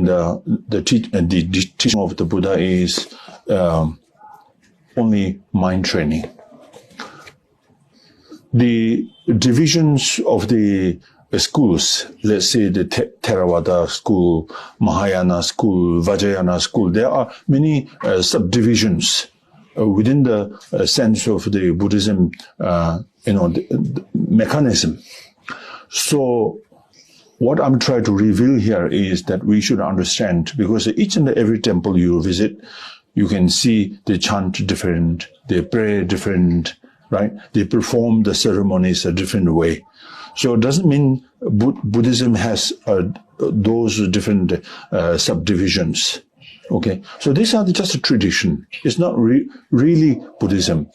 the teaching of the Buddha is only mind training. The divisions of the schools, let's say the Theravada school, Mahayana school, Vajrayana school, there are many subdivisions within the sense of the Buddhism, the mechanism. So what I'm trying to reveal here is that we should understand, because each and every temple you visit, you can see they chant different, they pray different, right? They perform the ceremonies a different way. So it doesn't mean Buddhism has those different subdivisions. Okay, so these are just a tradition. It's not really Buddhism.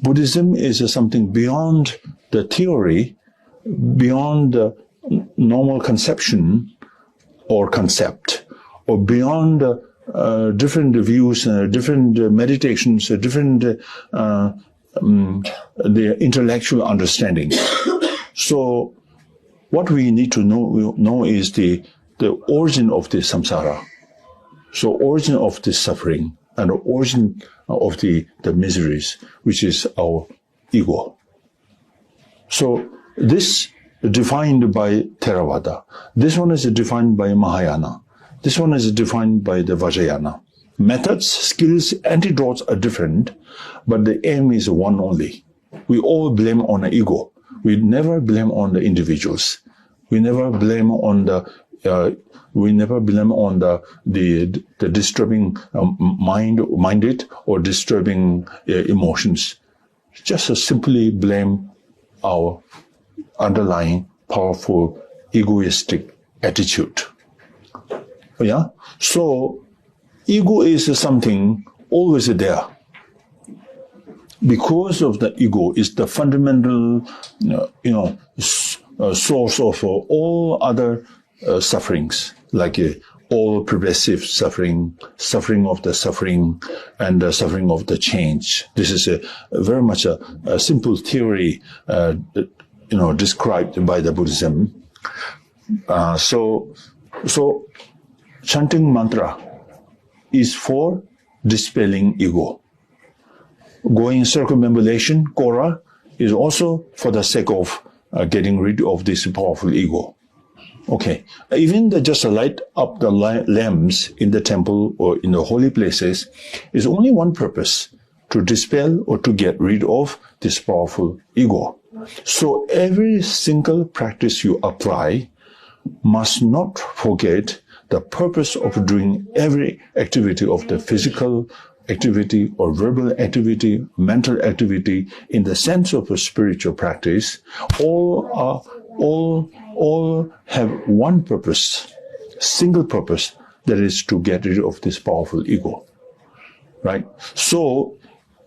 Buddhism is something beyond the theory, beyond the normal conception or concept, or beyond different views, different meditations, different the intellectual understanding. So what we need to know is the origin of the samsara. So origin of the suffering and the origin of the miseries, which is our ego. So this defined by Theravada. This one is defined by Mahayana. This one is defined by the Vajrayana. Methods, skills, antidotes are different, but the aim is one only. We all blame on the ego. We never blame on the individuals. We never blame on the disturbing minded or disturbing emotions. Just simply blame our underlying powerful egoistic attitude. Yeah. So ego is something always there. Because of the ego is the fundamental, source of all other sufferings, like all progressive suffering, suffering of the suffering, and the suffering of the change. This is very much a simple theory, described by the Buddhism. So chanting mantra is for dispelling ego. Going circumambulation, kora, is also for the sake of getting rid of this powerful ego. Okay. Even just light up the lamps in the temple or in the holy places is only one purpose: to dispel or to get rid of this powerful ego. So every single practice you apply must not forget the purpose of doing every activity of the physical activity or verbal activity, mental activity, in the sense of a spiritual practice. All have one purpose, single purpose, that is to get rid of this powerful ego, right? So,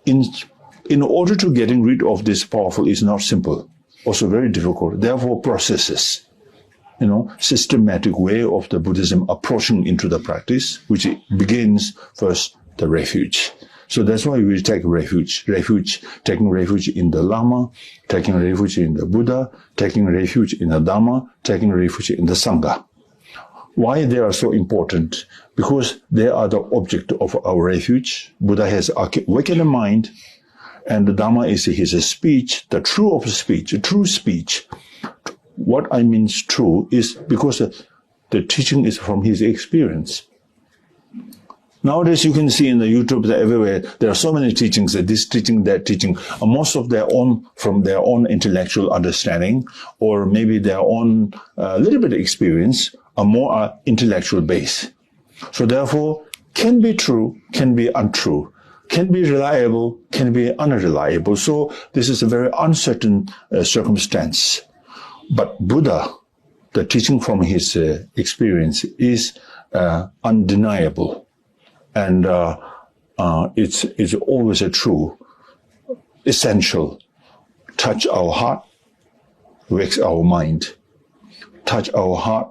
in order to getting rid of this powerful is not simple, also very difficult. Therefore, processes, systematic way of the Buddhism approaching into the practice, which begins first the refuge. So that's why we take refuge, taking refuge in the Lama, taking refuge in the Buddha, taking refuge in the Dhamma, taking refuge in the Sangha. Why they are so important? Because they are the object of our refuge. Buddha has awakened mind, and the Dhamma is his speech, the true of speech, true speech. What I mean true is because the teaching is from his experience. Nowadays, you can see in the YouTube everywhere, there are so many teachings, this teaching, that teaching, most of their own, from their own intellectual understanding, or maybe their own little bit of experience, a more intellectual base. So therefore, can be true, can be untrue, can be reliable, can be unreliable. So this is a very uncertain circumstance. But Buddha, the teaching from his experience is undeniable. And it's always a true, essential. Touch our heart, wakes our mind. Touch our heart,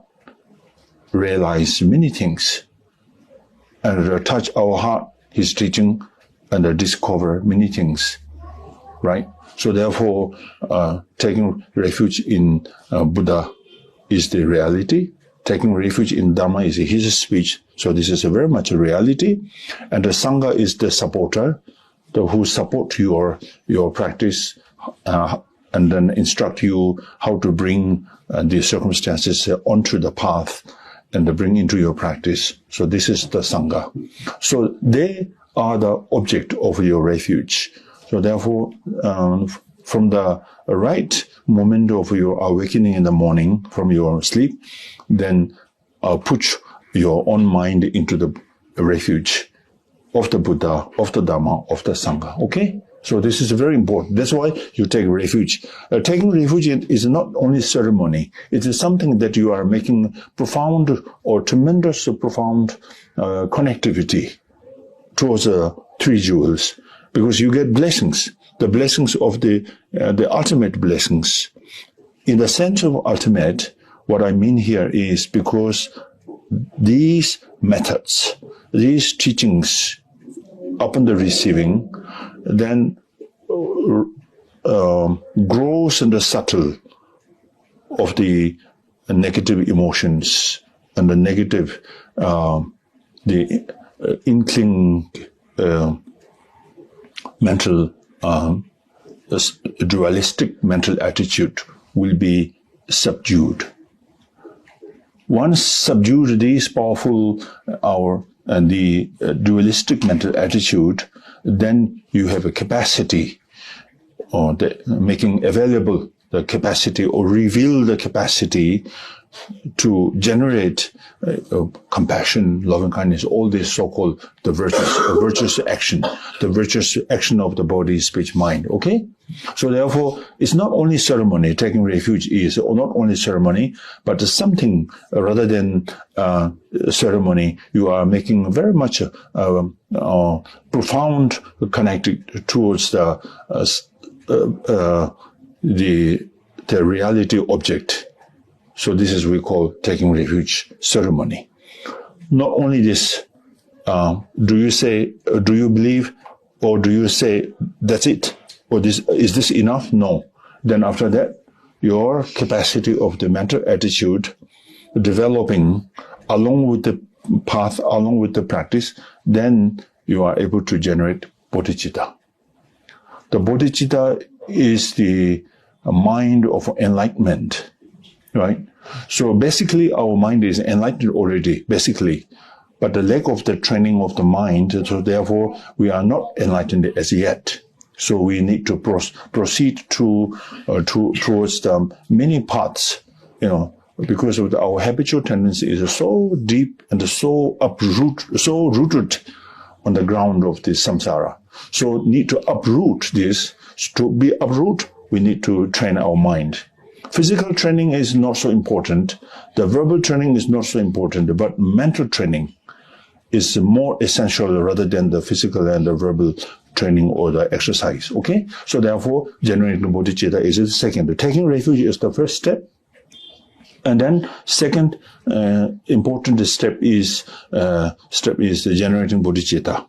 realize many things. And touch our heart, his teaching, and discover many things. Right? So therefore, taking refuge in Buddha is the reality. taking refuge in Dharma is his speech. So this is a very much a reality. And the Sangha is the supporter, who support your practice, and then instruct you how to bring the circumstances onto the path and bring into your practice. So this is the Sangha. So they are the object of your refuge. So therefore, from the right moment of your awakening in the morning from your sleep, then put your own mind into the refuge of the Buddha, of the Dhamma, of the Sangha. Okay? So this is very important. That's why you take refuge. Taking refuge is not only ceremony. It is something that you are making profound or tremendous profound connectivity towards the three jewels, because you get blessings, the blessings of the ultimate blessings. In the sense of ultimate, what I mean here is because these methods, these teachings upon the receiving, then grows in the subtle of the negative emotions and the negative, the inkling mental, dualistic mental attitude will be subdued. Once subdued these powerful the dualistic mental attitude, then you have a capacity, or making available the capacity or reveal the capacity to generate compassion, loving kindness, all this so-called the virtuous action, the virtuous action of the body, speech, mind. Okay? So therefore, it's not only ceremony. Taking refuge is not only ceremony, but something rather than ceremony. You are making very much profound connected towards the reality object. So this is we call taking refuge ceremony. Not only this, do you believe, or do you say that's it, or is this enough? No. Then after that, your capacity of the mental attitude developing along with the path, along with the practice, then you are able to generate bodhicitta. The bodhicitta is the mind of enlightenment, right? So basically our mind is enlightened already, basically, but the lack of the training of the mind, so therefore we are not enlightened as yet. So we need to proceed towards the many paths, because of our habitual tendency is so deep and so rooted on the ground of this samsara. So need to uproot this. To be uproot, we need to train our mind. Physical training is not so important. The verbal training is not so important, but mental training is more essential rather than the physical and the verbal training or the exercise. Okay? So therefore, generating bodhicitta is the second. Taking refuge is the first step. And then second important step is generating bodhicitta.